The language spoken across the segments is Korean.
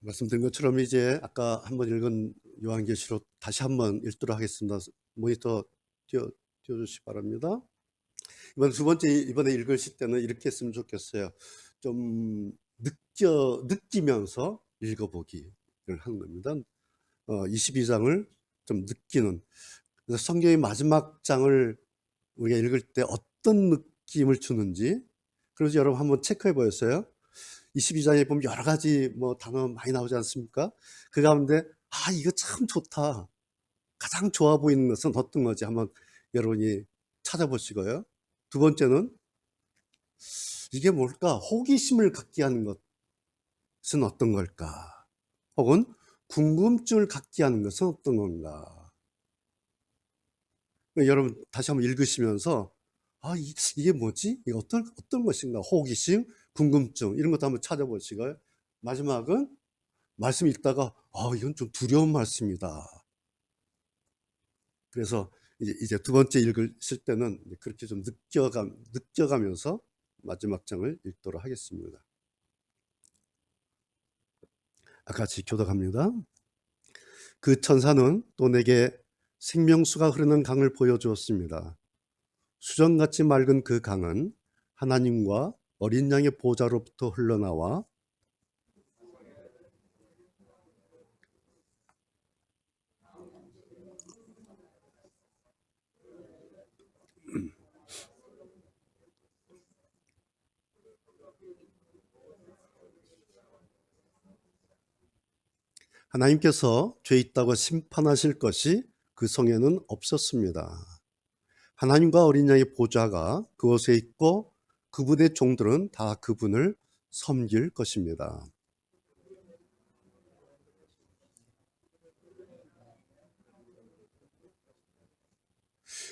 말씀드린 것처럼 이제 아까 한번 읽은 요한계시록 다시 한번 읽도록 하겠습니다. 모니터 띄워주시기 바랍니다. 이번에 읽으실 때는 이렇게 했으면 좋겠어요. 좀 느끼면서 읽어보기를 하는 겁니다. 22장을 좀 느끼는. 그래서 성경의 마지막 장을 우리가 읽을 때 어떤 느낌을 주는지, 그래서 여러분 한번 체크해 보였어요. 22장에 보면 여러 가지 단어 많이 나오지 않습니까? 그 가운데 이거 참 좋다, 가장 좋아 보이는 것은 어떤 거지 한번 여러분이 찾아보시고요. 두 번째는 이게 뭘까? 호기심을 갖게 하는 것은 어떤 걸까? 혹은 궁금증을 갖게 하는 것은 어떤 건가? 여러분 다시 한번 읽으시면서 이게 뭐지? 이게 어떤 것인가? 호기심, 궁금증 이런 것도 한번 찾아보시고요. 마지막은 말씀 읽다가 이건 좀 두려운 말씀이다. 그래서 이제 두 번째 읽으실 때는 그렇게 좀 느껴가면서 마지막 장을 읽도록 하겠습니다. 같이 교독합니다. 그 천사는 또 내게 생명수가 흐르는 강을 보여주었습니다. 수정같이 맑은 그 강은 하나님과 어린 양의 보좌로부터 흘러나와 하나님께서 죄 있다고 심판하실 것이 그 성에는 없었습니다. 하나님과 어린 양의 보좌가 그곳에 있고 그분의 종들은 다 그분을 섬길 것입니다.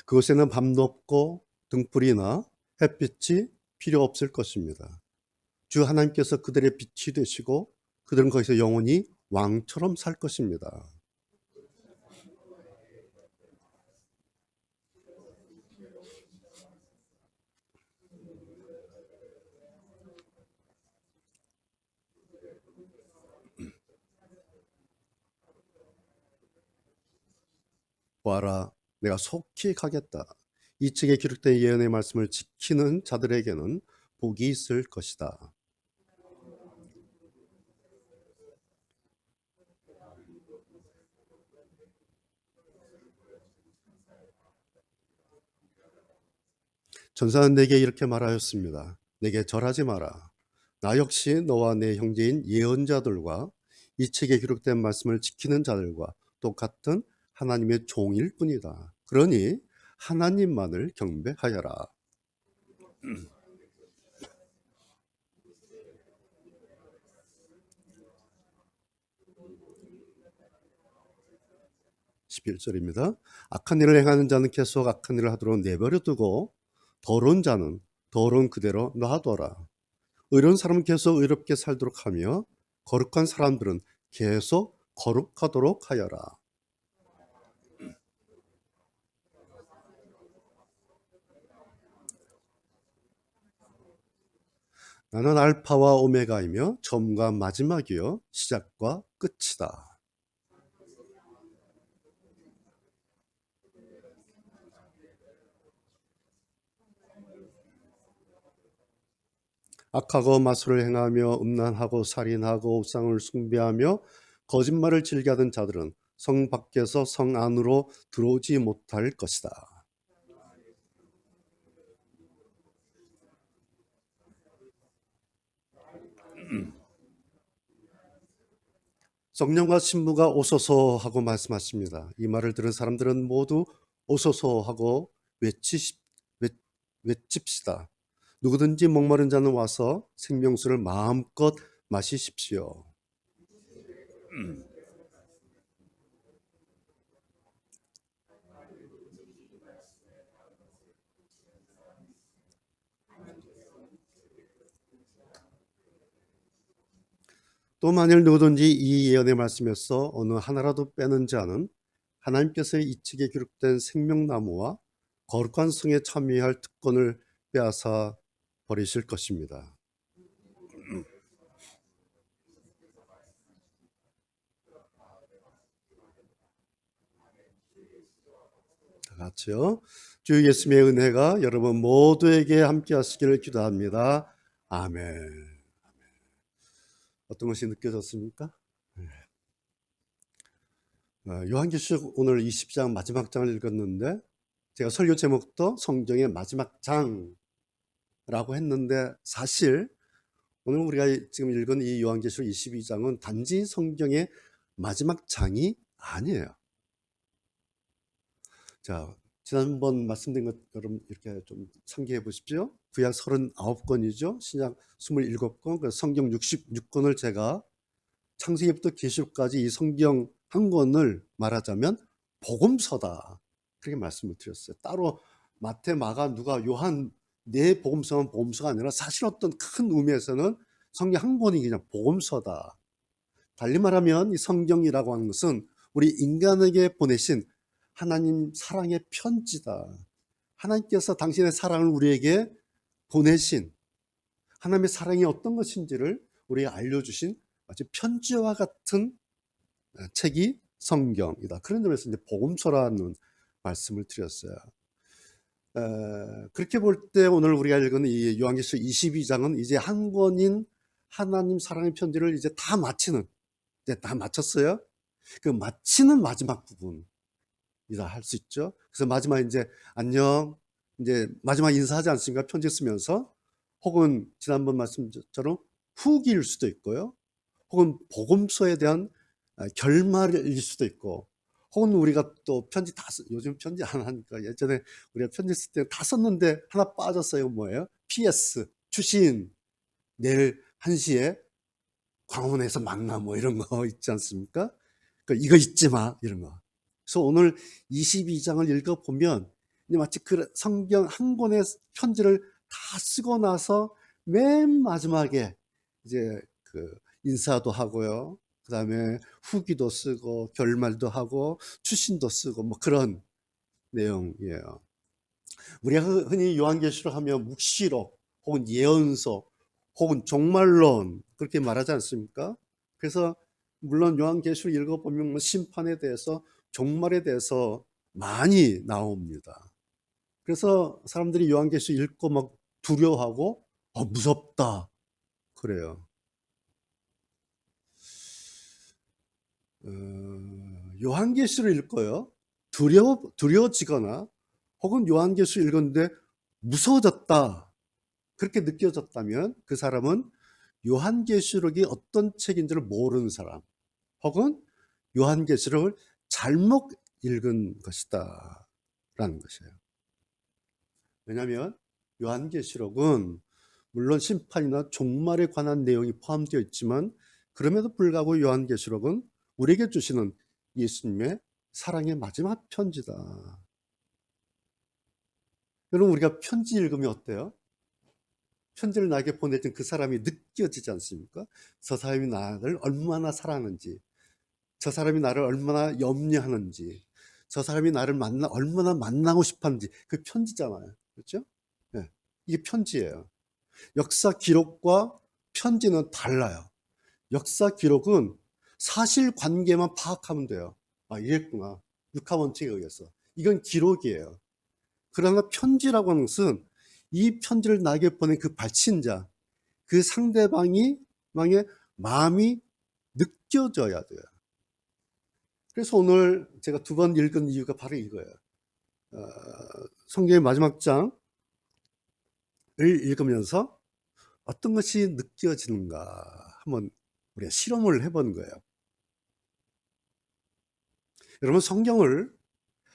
그곳에는 밤도 없고 등불이나 햇빛이 필요 없을 것입니다. 주 하나님께서 그들의 빛이 되시고 그들은 거기서 영원히 왕처럼 살 것입니다. 보아라, 내가 속히 가겠다. 이 책에 기록된 예언의 말씀을 지키는 자들에게는 복이 있을 것이다. 전사는 내게 이렇게 말하였습니다. 내게 절하지 마라. 나 역시 너와 내 형제인 예언자들과 이 책에 기록된 말씀을 지키는 자들과 똑같은 하나님의 종일 뿐이다. 그러니 하나님만을 경배하여라. 11절입니다. 악한 일을 행하는 자는 계속 악한 일을 하도록 내버려 두고 더러운 자는 더러운 그대로 놔둬라. 의로운 사람은 계속 의롭게 살도록 하며 거룩한 사람들은 계속 거룩하도록 하여라. 나는 알파와 오메가이며 처음과 마지막이요 시작과 끝이다. 악하고 마술을 행하며 음란하고 살인하고 우상을 숭배하며 거짓말을 즐겨하던 자들은 성 밖에서 성 안으로 들어오지 못할 것이다. 성령과 신부가 오소서 하고 말씀하십니다. 이 말을 들은 사람들은 모두 오소서 하고 외칩시다. 누구든지 목마른 자는 와서 생명수를 마음껏 마시십시오. 또 만일 누구든지 이 예언의 말씀에서 어느 하나라도 빼는 자는 하나님께서 이 책에 기록된 생명나무와 거룩한 성에 참여할 특권을 빼앗아 버리실 것입니다. 같이요. 주 예수님의 은혜가 여러분 모두에게 함께 하시기를 기도합니다. 아멘. 어떤 것이 느껴졌습니까? 요한계시록 오늘 20장 마지막 장을 읽었는데 제가 설교 제목도 성경의 마지막 장라고 했는데 사실 오늘 우리가 지금 읽은 이 요한계시록 22장은 단지 성경의 마지막 장이 아니에요. 자, 지난번 말씀드린 것처럼 이렇게 좀 상기해 보십시오. 구약 39권이죠. 신약 27권, 성경 66권을 제가 창세기부터 계시록까지 이 성경 한 권을 말하자면 복음서다. 그렇게 말씀을 드렸어요. 따로 마태, 마가, 누가, 요한 네 복음서는 복음서가 아니라 사실 어떤 큰 의미에서는 성경 한 권이 그냥 복음서다. 달리 말하면 이 성경이라고 하는 것은 우리 인간에게 보내신 하나님 사랑의 편지다. 하나님께서 당신의 사랑을 우리에게 보내신 하나님의 사랑이 어떤 것인지를 우리에게 알려주신 마치 편지와 같은 책이 성경이다. 그런 점에서 이제 복음서라는 말씀을 드렸어요. 그렇게 볼 때 오늘 우리가 읽은 이 요한계시록 22장은 이제 한 권인 하나님 사랑의 편지를 이제 다 마치는, 이제 다 마쳤어요. 그 마치는 마지막 부분이라 할 수 있죠. 그래서 마지막 이제 안녕, 이제 마지막 인사하지 않습니까? 편지 쓰면서. 혹은 지난번 말씀처럼 후기일 수도 있고요. 혹은 복음서에 대한 결말일 수도 있고, 혹은 우리가 또 편지 요즘 편지 안 하니까 예전에 우리가 편지 쓸 때 다 썼는데 하나 빠졌어요. 뭐예요? PS, 추신, 내일 1시에 광화문에서 만나, 뭐 이런 거 있지 않습니까? 그러니까 이거 잊지 마, 이런 거. 그래서 오늘 22장을 읽어보면 마치 그 성경 한 권의 편지를 다 쓰고 나서 맨 마지막에 이제 그 인사도 하고요. 그 다음에 후기도 쓰고 결말도 하고 추신도 쓰고 뭐 그런 내용이에요. 우리가 흔히 요한계시록 하면 묵시록 혹은 예언서 혹은 종말론 그렇게 말하지 않습니까? 그래서 물론 요한계시록 읽어보면 심판에 대해서 종말에 대해서 많이 나옵니다. 그래서 사람들이 요한계시록 읽고 막 두려워하고 무섭다 그래요. 요한계시록 읽고요 두려워지거나 혹은 요한계시록 읽었는데 무서워졌다 그렇게 느껴졌다면 그 사람은 요한계시록이 어떤 책인지를 모르는 사람 혹은 요한계시록을 잘못 읽은 것이다 라는 것이에요. 왜냐하면 요한계시록은 물론 심판이나 종말에 관한 내용이 포함되어 있지만 그럼에도 불구하고 요한계시록은 우리에게 주시는 예수님의 사랑의 마지막 편지다. 여러분 우리가 편지 읽으면 어때요? 편지를 나에게 보내준 그 사람이 느껴지지 않습니까? 저 사람이 나를 얼마나 사랑하는지, 저 사람이 나를 얼마나 염려하는지, 저 사람이 나를 얼마나 만나고 싶었는지 그 편지잖아요. 그렇죠? 네, 이게 편지예요. 역사 기록과 편지는 달라요. 역사 기록은 사실관계만 파악하면 돼요. 이랬구나. 육하원칙에 의해서. 이건 기록이에요. 그러나 편지라고 하는 것은 이 편지를 나에게 보낸 그 발신자, 그 상대방의 마음이 느껴져야 돼요. 그래서 오늘 제가 2번 읽은 이유가 바로 이거예요. 성경의 마지막 장을 읽으면서 어떤 것이 느껴지는가 한번 우리가 실험을 해보는 거예요. 여러분 성경을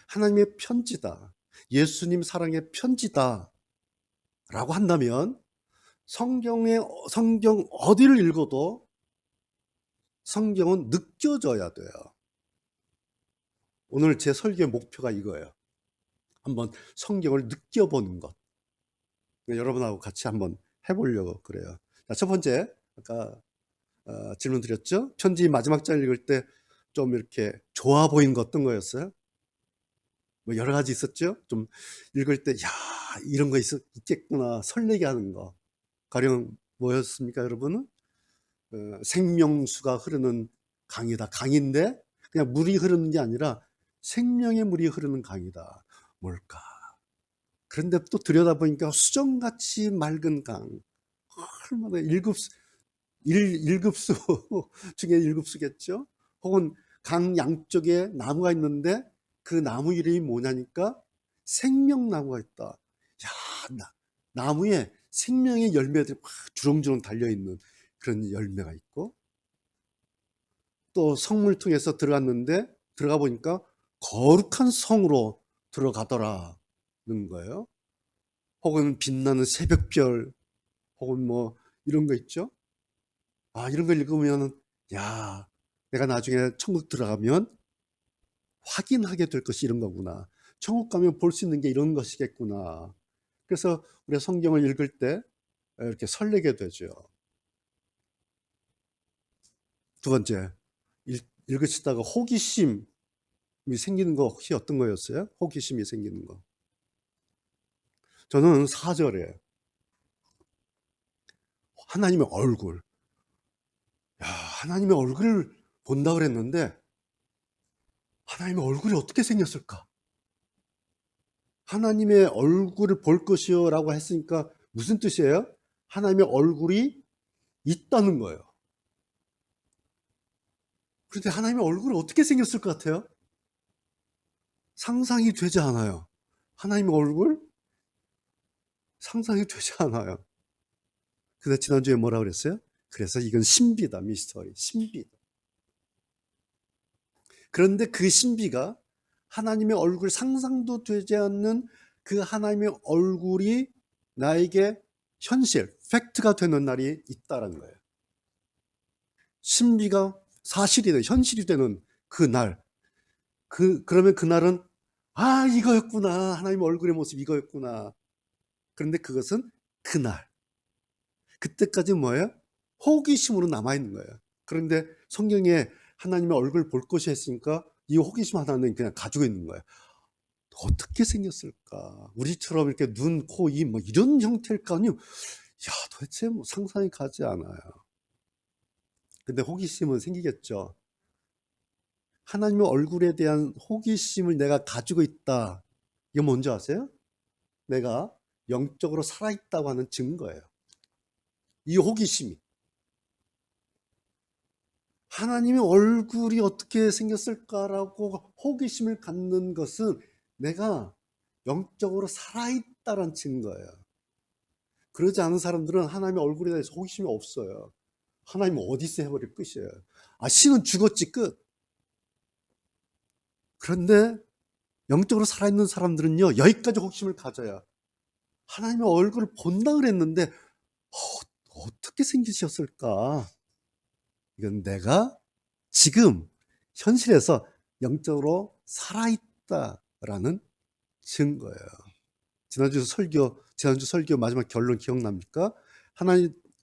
하나님의 편지다, 예수님 사랑의 편지다 라고 한다면 성경 어디를 읽어도 성경은 느껴져야 돼요. 오늘 제 설교의 목표가 이거예요. 한번 성경을 느껴보는 것. 여러분하고 같이 한번 해보려고 그래요. 자, 첫 번째 아까 질문 드렸죠? 편지 마지막 장 읽을 때 좀 이렇게 좋아 보이는 거 어떤 거였어요? 뭐 여러 가지 있었죠? 좀 읽을 때 야 이런 거 있겠구나 설레게 하는 거. 가령 뭐였습니까 여러분은? 생명수가 흐르는 강이다. 강인데 그냥 물이 흐르는 게 아니라 생명의 물이 흐르는 강이다. 뭘까? 그런데 또 들여다보니까 수정같이 맑은 강. 얼마나 일급수 중에 일급수겠죠? 혹은 강 양쪽에 나무가 있는데 그 나무 이름이 뭐냐니까 생명나무가 있다. 야, 나무에 생명의 열매들이 막 주렁주렁 달려있는 그런 열매가 있고, 또 성문을 통해서 들어갔는데 들어가 보니까 거룩한 성으로 들어가더라는 거예요. 혹은 빛나는 새벽별, 혹은 뭐 이런 거 있죠. 이런 걸 읽으면 야, 내가 나중에 천국 들어가면 확인하게 될 것이 이런 거구나. 천국 가면 볼 수 있는 게 이런 것이겠구나. 그래서 우리가 성경을 읽을 때 이렇게 설레게 되죠. 두 번째, 읽으시다가 호기심이 생기는 거 혹시 어떤 거였어요? 호기심이 생기는 거. 저는 4절에 하나님의 얼굴. 하나님의 얼굴을 본다 그랬는데 하나님의 얼굴이 어떻게 생겼을까? 하나님의 얼굴을 볼 것이요 라고 했으니까 무슨 뜻이에요? 하나님의 얼굴이 있다는 거예요. 그런데 하나님의 얼굴이 어떻게 생겼을 것 같아요? 상상이 되지 않아요. 하나님의 얼굴? 상상이 되지 않아요. 근데 지난주에 뭐라 그랬어요? 그래서 이건 신비다, 미스터리. 신비다. 그런데 그 신비가 하나님의 얼굴 상상도 되지 않는 그 하나님의 얼굴이 나에게 현실, 팩트가 되는 날이 있다는 거예요. 신비가 사실이 돼, 현실이 되는 그 날. 그러면 그날은 이거였구나. 하나님의 얼굴의 모습 이거였구나. 그런데 그것은 그날. 그때까지는 뭐예요? 호기심으로 남아있는 거예요. 그런데 성경에 하나님의 얼굴 볼 것이 했으니까 이 호기심 하나는 그냥 가지고 있는 거예요. 어떻게 생겼을까? 우리처럼 이렇게 눈, 코, 입 뭐 이런 형태일까요? 도대체 뭐 상상이 가지 않아요. 근데 호기심은 생기겠죠. 하나님의 얼굴에 대한 호기심을 내가 가지고 있다. 이거 뭔지 아세요? 내가 영적으로 살아있다고 하는 증거예요. 이 호기심이. 하나님의 얼굴이 어떻게 생겼을까라고 호기심을 갖는 것은 내가 영적으로 살아있다는 증거예요. 그러지 않은 사람들은 하나님의 얼굴에 대해서 호기심이 없어요. 하나님 어디 있어 해버릴 끝이에요. 신은 죽었지 끝. 그런데 영적으로 살아있는 사람들은요, 여기까지 호기심을 가져야 하나님의 얼굴을 본다 그랬는데 어떻게 생기셨을까? 이건 내가 지금 현실에서 영적으로 살아있다라는 증거예요. 지난주 설교 마지막 결론 기억납니까?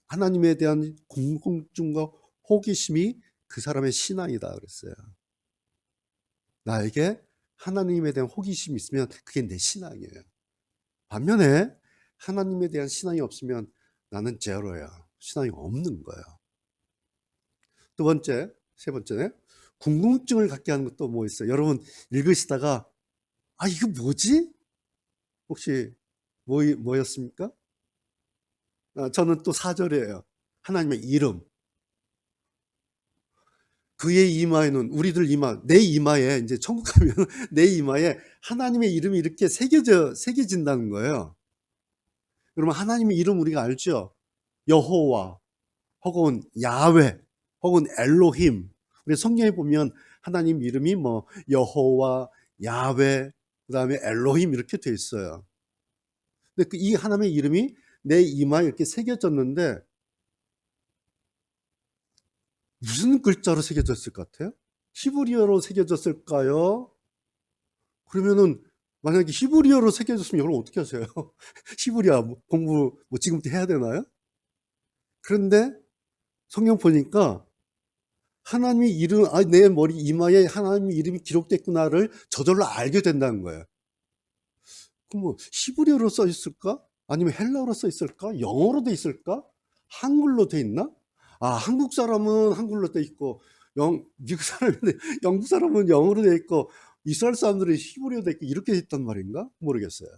하나님에 대한 궁금증과 호기심이 그 사람의 신앙이다 그랬어요. 나에게 하나님에 대한 호기심이 있으면 그게 내 신앙이에요. 반면에 하나님에 대한 신앙이 없으면 나는 제로야. 신앙이 없는 거예요. 세 번째, 궁금증을 갖게 하는 것도 뭐 있어요? 여러분 읽으시다가 이거 뭐지? 혹시 뭐였습니까? 저는 또 4절이에요. 하나님의 이름. 그의 이마에는 우리들 내 이마에 이제 천국 가면 내 이마에 하나님의 이름이 이렇게 새겨진다는 거예요. 그러면 하나님의 이름 우리가 알죠? 여호와, 혹은 야훼, 혹은 엘로힘. 우리 성경에 보면 하나님 이름이 뭐 여호와, 야훼, 그다음에 엘로힘 이렇게 돼 있어요. 근데 이 하나님의 이름이 내 이마에 이렇게 새겨졌는데 무슨 글자로 새겨졌을 것 같아요? 히브리어로 새겨졌을까요? 그러면은 만약에 히브리어로 새겨졌으면 여러분 어떻게 하세요? 히브리어 공부 지금부터 해야 되나요? 그런데 성경 보니까 하나님의 이름, 내 머리 이마에 하나님의 이름이 기록됐구나를 저절로 알게 된다는 거예요. 그럼 뭐 히브리어로 써 있을까? 아니면 헬라어로 써 있을까? 영어로 돼 있을까? 한글로 돼 있나? 한국 사람은 한글로 돼 있고 미국 사람은 영국 사람은 영어로 돼 있고 이스라엘 사람들이 히브리어도 있고 이렇게 했단 말인가? 모르겠어요.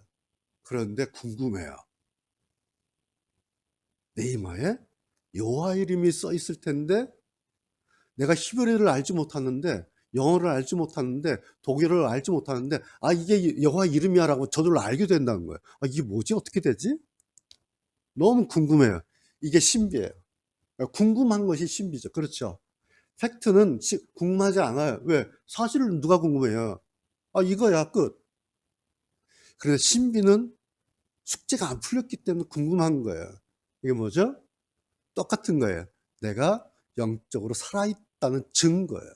그런데 궁금해요. 네이마에 여호와 이름이 써 있을 텐데 내가 히브리어를 알지 못하는데, 영어를 알지 못하는데, 독일어를 알지 못하는데, 아 이게 여호와 이름이야라고 저절로 알게 된다는 거예요. 아 이게 뭐지? 어떻게 되지? 너무 궁금해요. 이게 신비예요. 궁금한 것이 신비죠. 그렇죠? 팩트는 궁금하지 않아요. 왜? 사실은 누가 궁금해요? 아 이거야 끝. 그래서 신비는 숙제가 안 풀렸기 때문에 궁금한 거예요. 이게 뭐죠? 똑같은 거예요. 내가 영적으로 살아있다는 증거예요.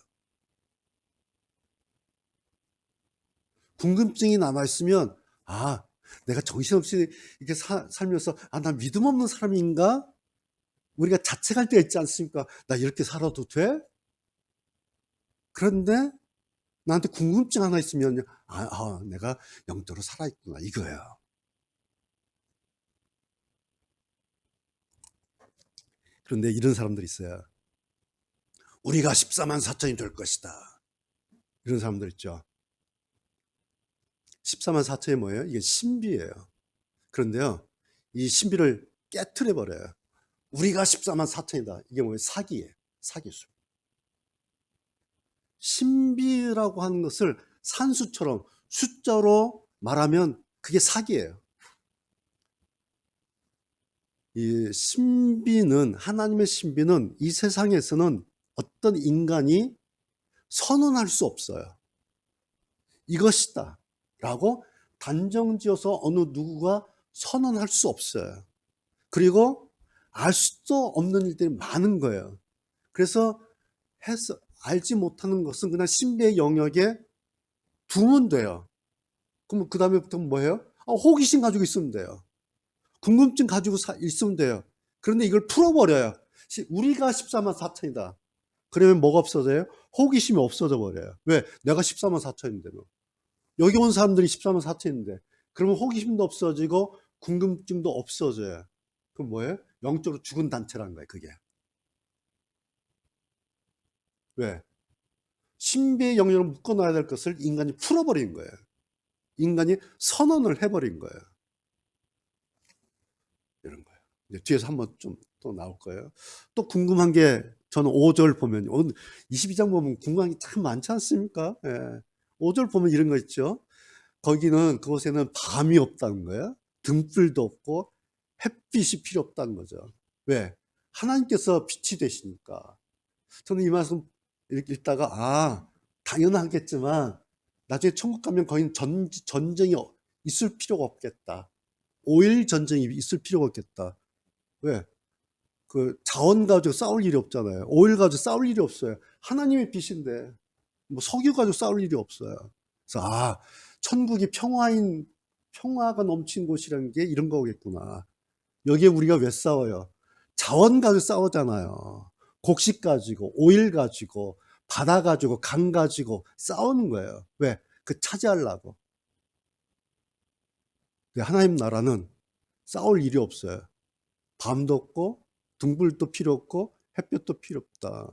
궁금증이 남아있으면, 아, 내가 정신없이 이렇게 살면서, 아, 난 믿음 없는 사람인가? 우리가 자책할 때가 있지 않습니까? 나 이렇게 살아도 돼? 그런데 나한테 궁금증 하나 있으면, 내가 영적으로 살아있구나. 이거예요. 그런데 이런 사람들이 있어요. 우리가 14만 4천이 될 것이다. 이런 사람들 있죠. 14만 4천이 뭐예요? 이게 신비예요. 그런데요, 이 신비를 깨트려 버려요. 우리가 14만 4천이다. 이게 뭐예요? 사기예요. 사기수. 신비라고 하는 것을 산수처럼 숫자로 말하면 그게 사기예요. 이 신비는, 하나님의 신비는 이 세상에서는 어떤 인간이 선언할 수 없어요. 이것이다 라고 단정지어서 어느 누구가 선언할 수 없어요. 그리고 알 수도 없는 일들이 많은 거예요. 그래서 알지 못하는 것은 그냥 신비의 영역에 두면 돼요. 그럼 그 다음에부터 뭐예요? 호기심 가지고 있으면 돼요. 궁금증 가지고 있으면 돼요. 그런데 이걸 풀어버려요. 우리가 14만 4천이다. 그러면 뭐가 없어져요? 호기심이 없어져 버려요. 왜? 내가 14만 4천인데 뭐. 여기 온 사람들이 14만 4천인데. 그러면 호기심도 없어지고 궁금증도 없어져요. 그럼 뭐예요? 영적으로 죽은 단체라는 거예요. 그게. 왜? 신비의 영역을 묶어놔야 될 것을 인간이 풀어버린 거예요. 인간이 선언을 해버린 거예요. 이런 거예요. 이제 뒤에서 한번 좀 또 나올 거예요. 또 궁금한 게 저는 5절 보면, 22장 보면 궁금한 게 참 많지 않습니까? 예. 5절 보면 이런 거 있죠. 거기는, 그곳에는 밤이 없다는 거예요. 등불도 없고 햇빛이 필요 없다는 거죠. 왜? 하나님께서 빛이 되시니까. 저는 이 말씀 읽다가, 당연하겠지만 나중에 천국 가면 거긴 전쟁이 있을 필요가 없겠다. 오일 전쟁이 있을 필요가 없겠다. 왜? 그 자원 가지고 싸울 일이 없잖아요. 오일 가지고 싸울 일이 없어요. 하나님의 빛인데 뭐 석유 가지고 싸울 일이 없어요. 그래서 천국이 평화가 넘친 곳이라는 게 이런 거겠구나. 여기에 우리가 왜 싸워요? 자원 가지고 싸우잖아요. 곡식 가지고, 오일 가지고, 바다 가지고, 강 가지고 싸우는 거예요. 왜? 그 차지하려고. 하나님 나라는 싸울 일이 없어요. 밤도 없고, 등불도 필요 없고, 햇볕도 필요 없다.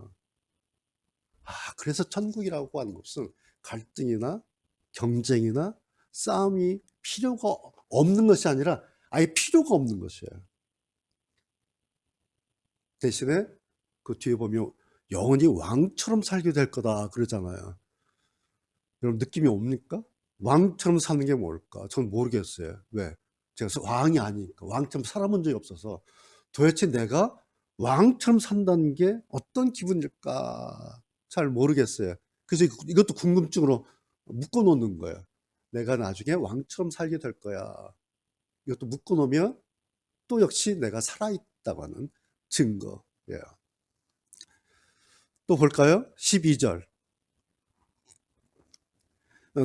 그래서 천국이라고 하는 것은 갈등이나 경쟁이나 싸움이 필요가 없는 것이 아니라 아예 필요가 없는 것이에요. 대신에 그 뒤에 보면 영원히 왕처럼 살게 될 거다 그러잖아요. 여러분 느낌이 옵니까? 왕처럼 사는 게 뭘까? 저는 모르겠어요. 왜? 제가 왕이 아니니까. 왕처럼 살아본 적이 없어서 도대체 내가 왕처럼 산다는 게 어떤 기분일까? 잘 모르겠어요. 그래서 이것도 궁금증으로 묶어 놓는 거예요. 내가 나중에 왕처럼 살게 될 거야. 이것도 묶어 놓으면 또 역시 내가 살아있다고 하는 증거예요. 또 볼까요? 12절.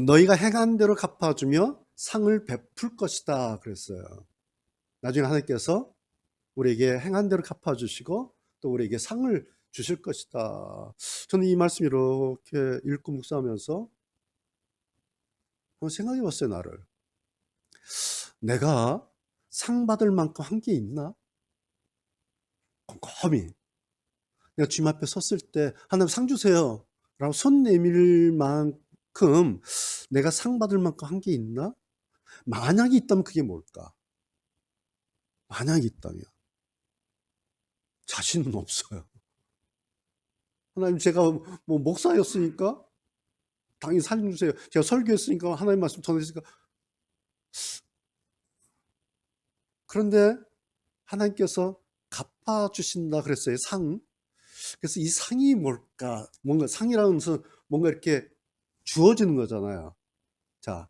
너희가 행한 대로 갚아주며 상을 베풀 것이다 그랬어요. 나중에 하나님께서 우리에게 행한 대로 갚아주시고 또 우리에게 상을 주실 것이다. 저는 이 말씀 이렇게 읽고 묵상하면서 한번 생각해 봤어요. 나를. 내가 상 받을 만큼 한 게 있나? 곰곰이. 내가 주님 앞에 섰을 때 하나님 상 주세요 라고 손 내밀 만한 그럼 내가 상 받을 만큼 한 게 있나? 만약에 있다면 그게 뭘까? 만약에 있다면 자신은 없어요. 하나님, 제가 뭐 목사였으니까 당연히 살려주세요. 제가 설교했으니까 하나님 말씀 전했으니까. 그런데 하나님께서 갚아주신다 그랬어요, 상. 그래서 이 상이 뭘까? 뭔가 상이라는 것은 뭔가 이렇게 주어지는 거잖아요. 자,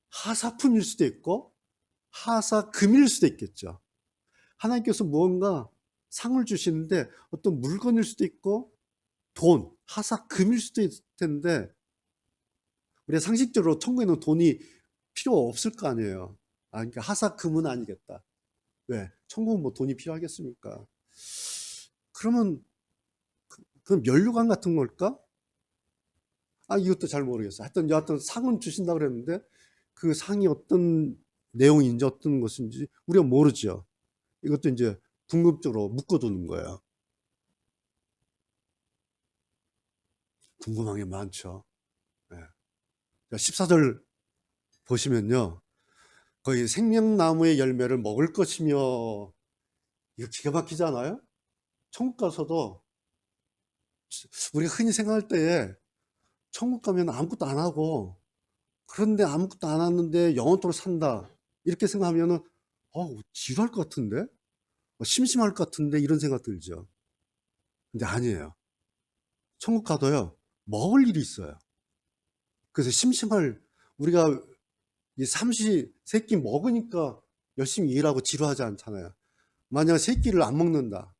하사품일 수도 있고 하사금일 수도 있겠죠. 하나님께서 무언가 상을 주시는데 어떤 물건일 수도 있고 돈, 하사금일 수도 있을 텐데, 우리가 상식적으로 천국에는 돈이 필요 없을 거 아니에요. 그러니까 하사금은 아니겠다. 왜? 천국은 뭐 돈이 필요하겠습니까? 그러면 그럼 면류관 같은 걸까? 이것도 잘 모르겠어요. 하여튼 여하튼 상은 주신다 그랬는데 그 상이 어떤 내용인지 어떤 것인지 우리가 모르죠. 이것도 이제 궁극적으로 묶어두는 거예요. 궁금한 게 많죠. 네. 14절 보시면요. 거의 생명나무의 열매를 먹을 것이며, 이거 기가 막히지 않아요? 천국 가서도 우리가 흔히 생각할 때에 천국 가면 아무것도 안 하고, 그런데 아무것도 안 하는데 영원토록 산다, 이렇게 생각하면은 지루할 것 같은데, 심심할 것 같은데, 이런 생각 들죠. 근데 아니에요. 천국 가도요 먹을 일이 있어요. 그래서 우리가 이 삼시세끼 먹으니까 열심히 일하고 지루하지 않잖아요. 만약 세끼를 안 먹는다,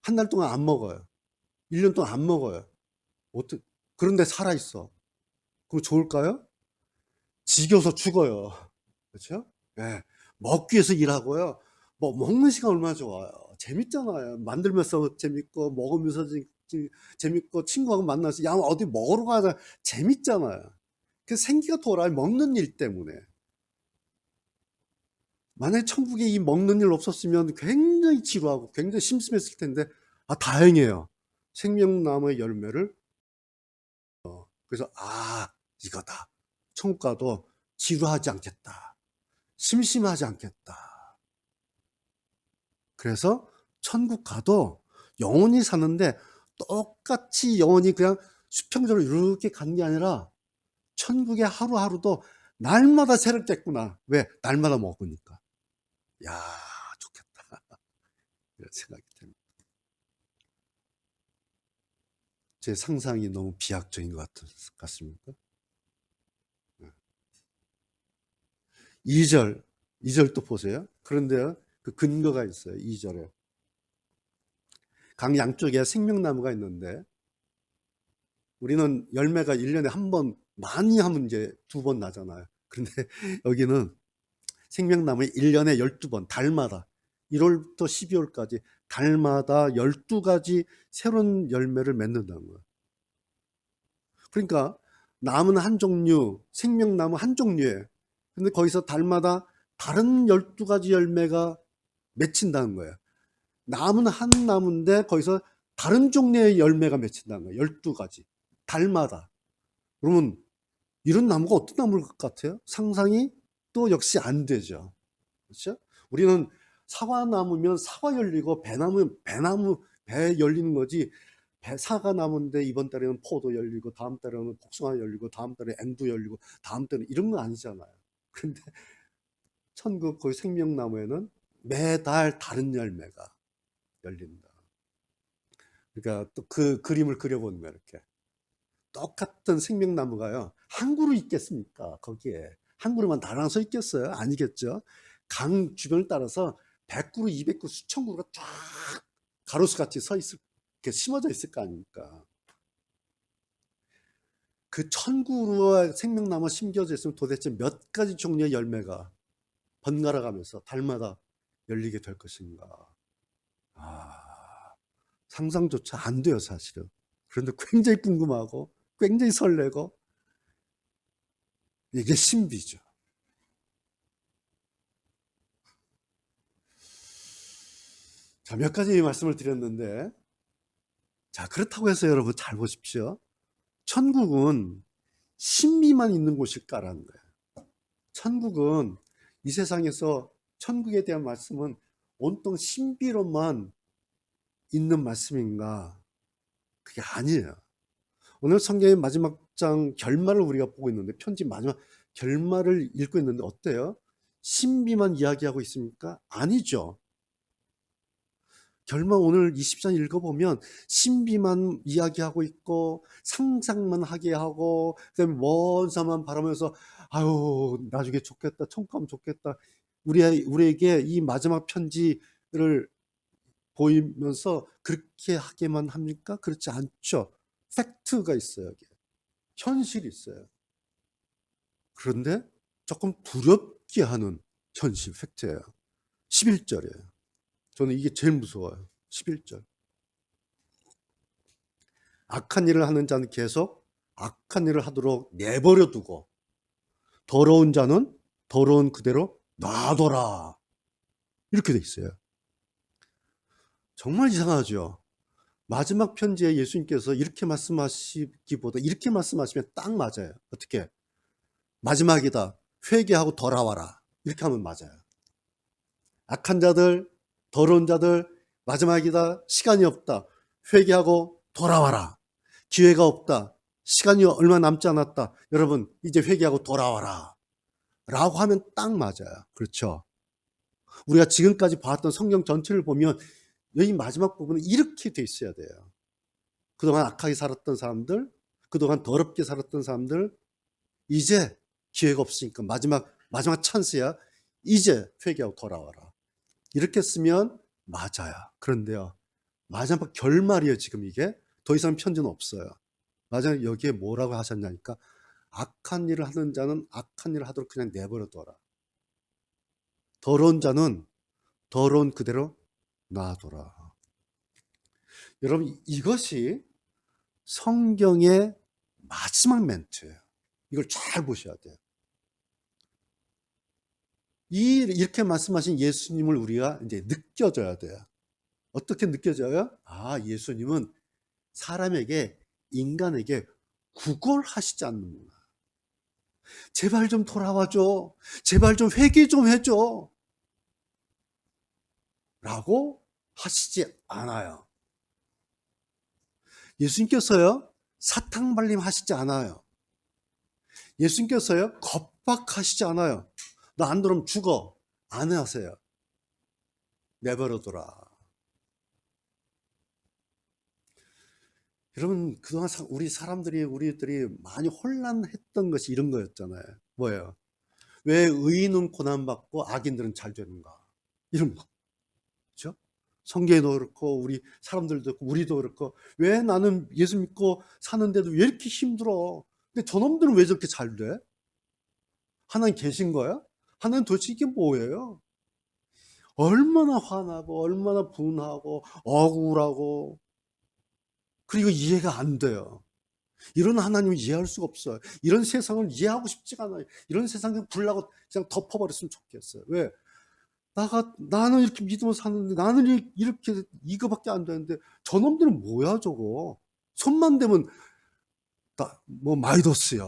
한 달 동안 안 먹어요, 1년 동안 안 먹어요. 그런데 살아있어. 그럼 좋을까요? 지겨서 죽어요. 그렇죠? 예. 먹기 위해서 일하고요. 뭐 먹는 시간 얼마나 좋아요. 재밌잖아요. 만들면서 재밌고, 먹으면서 재밌고, 친구하고 만나서 야 어디 먹으러 가자, 재밌잖아요. 그 생기가 돌아요. 먹는 일 때문에. 만약에 천국에 이 먹는 일 없었으면 굉장히 지루하고 굉장히 심심했을 텐데, 다행이에요. 생명나무의 열매를. 그래서 이거다. 천국 가도 지루하지 않겠다. 심심하지 않겠다. 그래서 천국 가도 영원히 사는데 똑같이 영원히 그냥 수평적으로 이렇게 가는 게 아니라 천국의 하루하루도 날마다 새롭겠구나. 왜? 날마다 먹으니까. 야, 좋겠다. 이런 생각이 듭니다. 제 상상이 너무 비약적인 것 같습니까? 2절 또 보세요. 그런데 그 근거가 있어요. 2절에. 강 양쪽에 생명나무가 있는데, 우리는 열매가 1년에 한 번, 많이 하면 이제 2번 나잖아요. 그런데 여기는 생명나무에 1년에 12번, 달마다 1월부터 12월까지 달마다 12가지 새로운 열매를 맺는다는 거예요. 그러니까 나무는 한 종류, 생명나무 한 종류예요. 근데 거기서 달마다 다른 12가지 열매가 맺힌다는 거예요. 나무는 한 나무인데 거기서 다른 종류의 열매가 맺힌다는 거예요. 12가지. 달마다. 그러면 이런 나무가 어떤 나무일 것 같아요? 상상이 또 역시 안 되죠. 그렇죠? 우리는 사과나무면 사과 열리고, 배나무면 배 열리는 거지. 사과나무인데 이번 달에는 포도 열리고, 다음 달에는 복숭아 열리고, 다음 달에 앵두 열리고, 다음 달에 이런 건 아니잖아요. 근데 천국 거기 생명나무에는 매달 다른 열매가 열린다. 그러니까 또 그 그림을 그려보는 거예요. 이렇게 똑같은 생명나무가요, 한 그루 있겠습니까? 거기에 한 그루만 나랑 서 있겠어요? 아니겠죠. 강 주변을 따라서 100그루, 200그루, 수천 그루가 쫙 가로수 같이 서 있을, 이렇게 심어져 있을 거 아닙니까? 그 1000그루와 생명나무가 심겨져 있으면 도대체 몇 가지 종류의 열매가 번갈아 가면서 달마다 열리게 될 것인가? 상상조차 안 돼요, 사실은. 그런데 굉장히 궁금하고 굉장히 설레고, 이게 신비죠. 자, 몇 가지 말씀을 드렸는데, 자, 그렇다고 해서 여러분 잘 보십시오. 천국은 신비만 있는 곳일까라는 거예요. 천국은 이 세상에서 천국에 대한 말씀은 온통 신비로만 있는 말씀인가? 그게 아니에요. 오늘 성경의 마지막 장 결말을 우리가 보고 있는데, 편지 마지막 결말을 읽고 있는데 어때요? 신비만 이야기하고 있습니까? 아니죠. 결말 오늘 20장 읽어보면 신비만 이야기하고 있고 상상만 하게 하고 그다음에 먼 산만 바라면서 아유 나중에 좋겠다, 천국 가면 좋겠다. 우리에게 이 마지막 편지를 보이면서 그렇게 하게만 합니까? 그렇지 않죠. 팩트가 있어요. 여기. 현실이 있어요. 그런데 조금 두렵게 하는 현실 팩트예요. 11절이에요. 저는 이게 제일 무서워요. 11절. 악한 일을 하는 자는 계속 악한 일을 하도록 내버려 두고 더러운 자는 더러운 그대로 놔둬라. 이렇게 돼 있어요. 정말 이상하죠. 마지막 편지에 예수님께서 이렇게 말씀하시기보다 이렇게 말씀하시면 딱 맞아요. 어떻게? 마지막이다. 회개하고 돌아와라. 이렇게 하면 맞아요. 악한 자들, 더러운 자들, 마지막이다. 시간이 없다. 회개하고 돌아와라. 기회가 없다. 시간이 얼마 남지 않았다. 여러분, 이제 회개하고 돌아와라. 라고 하면 딱 맞아요. 그렇죠? 우리가 지금까지 봤던 성경 전체를 보면 여기 마지막 부분은 이렇게 돼 있어야 돼요. 그동안 악하게 살았던 사람들, 그동안 더럽게 살았던 사람들, 이제 기회가 없으니까 마지막 찬스야. 이제 회개하고 돌아와라. 이렇게 쓰면 맞아요. 그런데요, 마지막 결말이에요. 지금 이게 더 이상 편지는 없어요. 마지막 여기에 뭐라고 하셨냐니까, 악한 일을 하는 자는 악한 일을 하도록 그냥 내버려둬라. 더러운 자는 더러운 그대로 놔둬라. 여러분, 이것이 성경의 마지막 멘트예요. 이걸 잘 보셔야 돼요. 이렇게 말씀하신 예수님을 우리가 이제 느껴져야 돼요. 어떻게 느껴져요? 아, 예수님은 사람에게, 인간에게 구걸하시지 않는구나. 제발 좀 돌아와줘. 제발 좀 회개 좀 해줘. 라고 하시지 않아요. 예수님께서요, 사탕발림 하시지 않아요. 예수님께서요, 겁박하시지 않아요. 너 안 들어오면 죽어. 안 하세요. 내버려둬라. 여러분, 그동안 우리들이 많이 혼란했던 것이 이런 거였잖아요. 뭐예요? 왜 의인은 고난받고 악인들은 잘 되는가? 이런 거. 그렇죠? 성경에도 그렇고 우리 사람들도 그렇고 우리도 그렇고, 왜 나는 예수 믿고 사는데도 왜 이렇게 힘들어? 근데 저놈들은 왜 저렇게 잘 돼? 하나님 계신 거야? 하나님 도대체 이게 뭐예요? 얼마나 화나고 얼마나 분하고 억울하고, 그리고 이해가 안 돼요. 이런 하나님을 이해할 수가 없어요. 이런 세상을 이해하고 싶지가 않아요. 이런 세상 그냥 불나고 그냥 덮어버렸으면 좋겠어요. 왜? 나는 이렇게 믿으면 사는데, 나는 이렇게 이거밖에 안 되는데 저놈들은 뭐야 저거? 손만 대면 뭐 마이더스야.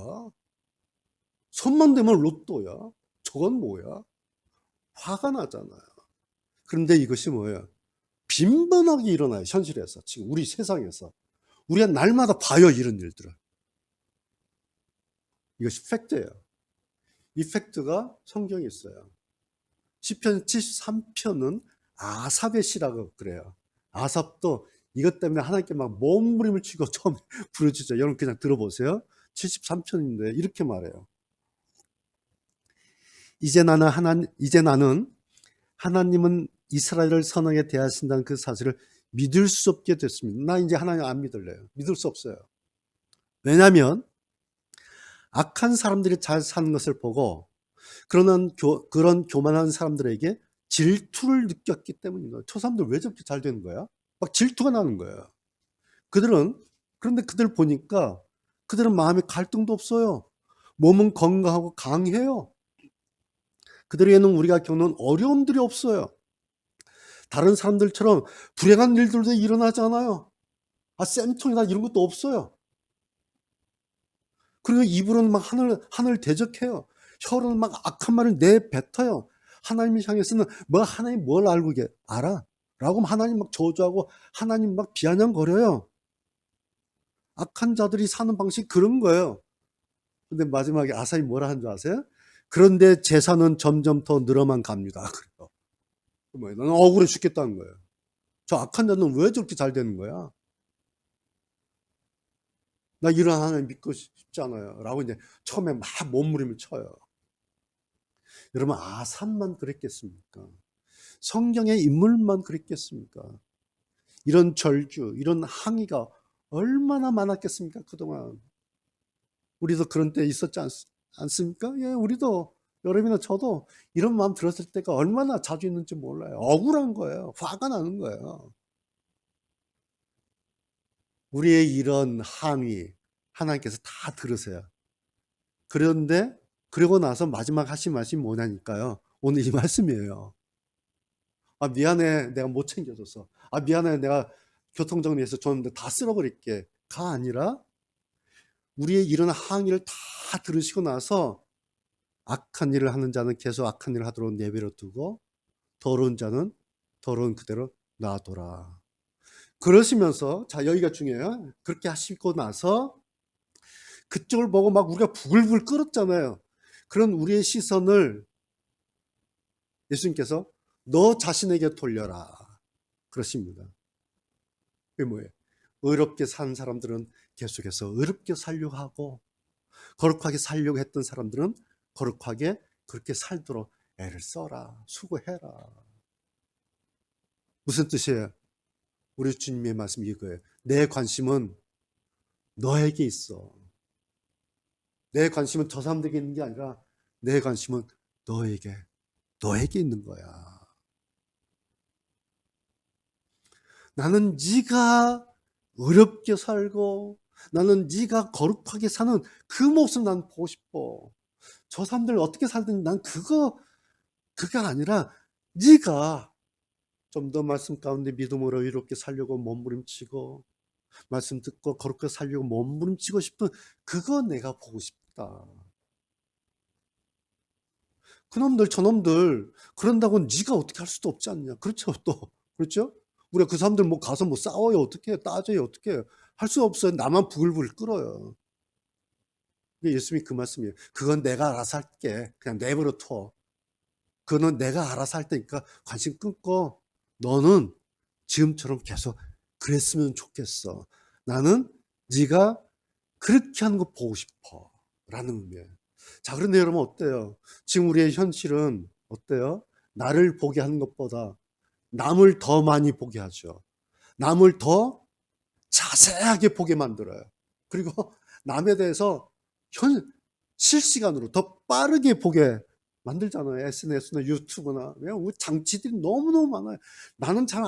손만 대면 로또야. 저건 뭐야? 화가 나잖아요. 그런데 이것이 뭐예요? 빈번하게 일어나요. 현실에서, 지금 우리 세상에서. 우리가 날마다 봐요, 이런 일들을. 이것이 팩트예요. 이 팩트가 성경에 있어요. 시편 73편은 아삽의 시라고 그래요. 아삽도 이것 때문에 하나님께 막 몸부림을 치고 처음 부르짖죠. 여러분 그냥 들어보세요. 73편인데 이렇게 말해요. 이제 나는 하나님은 이스라엘을 선하게 대하신다는 그 사실을 믿을 수 없게 됐습니다. 나 이제 하나님 안 믿을래요. 믿을 수 없어요. 왜냐하면 악한 사람들이 잘 사는 것을 보고 그런 교만한 사람들에게 질투를 느꼈기 때문입니다. 저 사람들 왜 저렇게 잘 되는 거야? 막 질투가 나는 거예요. 그런데 그들 보니까 그들은 마음에 갈등도 없어요. 몸은 건강하고 강해요. 그들에게는 우리가 겪는 어려움들이 없어요. 다른 사람들처럼 불행한 일들도 일어나지 않아요. 쌤통이나 이런 것도 없어요. 그리고 입으로는 막 하늘 대적해요. 혀로는 막 악한 말을 내뱉어요. 하나님을 향해서는 뭐 하나님 뭘 알고 알아? 라고 하나님 막 저주하고 하나님 막 비아냥거려요. 악한 자들이 사는 방식이 그런 거예요. 근데 마지막에 아사히 뭐라 하는 줄 아세요? 그런데 재산은 점점 더 늘어만 갑니다. 그래요. 나는 억울해 죽겠다는 거예요. 저 악한 자는 왜 저렇게 잘 되는 거야? 나 이런 하나님 믿고 싶지 않아요. 라고 이제 처음에 막 몸부림을 쳐요. 여러분, 아산만 그랬겠습니까? 성경의 인물만 그랬겠습니까? 이런 절규, 이런 항의가 얼마나 많았겠습니까? 그동안. 우리도 그런 때 있었지 않습니까? 예, 우리도, 여러분이나 저도 이런 마음 들었을 때가 얼마나 자주 있는지 몰라요. 억울한 거예요. 화가 나는 거예요. 우리의 이런 항의, 하나님께서 다 들으세요. 그런데, 그러고 나서 마지막 하신 말씀이 뭐냐니까요. 오늘 이 말씀이에요. 아, 미안해. 내가 못 챙겨줘서. 아, 미안해. 내가 교통정리해서 줬는데 다 쓸어버릴게. 가 아니라 우리의 이런 항의를 다 들으시고 나서 악한 일을 하는 자는 계속 악한 일을 하도록 내버려 두고 더러운 자는 더러운 그대로 놔둬라. 그러시면서 자 여기가 중요해요. 그렇게 하시고 나서 그쪽을 보고 막 우리가 부글부글 끓었잖아요. 그런 우리의 시선을 예수님께서 너 자신에게 돌려라. 그러십니다. 그게 뭐예요? 의롭게 산 사람들은 계속해서 의롭게 살려고 하고 거룩하게 살려고 했던 사람들은 거룩하게 그렇게 살도록 애를 써라. 수고해라. 무슨 뜻이에요? 우리 주님의 말씀이 이거예요. 내 관심은 너에게 있어. 내 관심은 저 사람들에게 있는 게 아니라 내 관심은 너에게 있는 거야. 나는 네가 어렵게 살고 나는 네가 거룩하게 사는 그 모습 난 보고 싶어. 저 사람들 어떻게 살든지 난 그게 아니라 네가 좀 더 말씀 가운데 믿음으로 이롭게 살려고 몸부림치고 말씀 듣고 거룩하게 살려고 몸부림치고 싶은 그거 내가 보고 싶다. 그놈들 저놈들 그런다고 네가 어떻게 할 수도 없지 않냐. 그렇죠. 또 그렇죠. 우리가 그 사람들 뭐 가서 뭐 싸워요 어떻게 해요 따져요 어떻게 해요 할 수 없어요. 나만 부글부글 끓어요. 예수님이 그 말씀이에요. 그건 내가 알아서 할게. 그냥 내버려 둬. 그거는 내가 알아서 할 테니까 관심 끊고 너는 지금처럼 계속 그랬으면 좋겠어. 나는 네가 그렇게 하는 거 보고 싶어. 라는 의미예요. 자, 그런데 여러분 어때요? 지금 우리의 현실은 어때요? 나를 보게 하는 것보다 남을 더 많이 보게 하죠. 남을 더 자세하게 보게 만들어요. 그리고 남에 대해서 실시간으로 더 빠르게 보게 만들잖아요. SNS나 유튜브나. 장치들이 너무너무 많아요. 나는 잘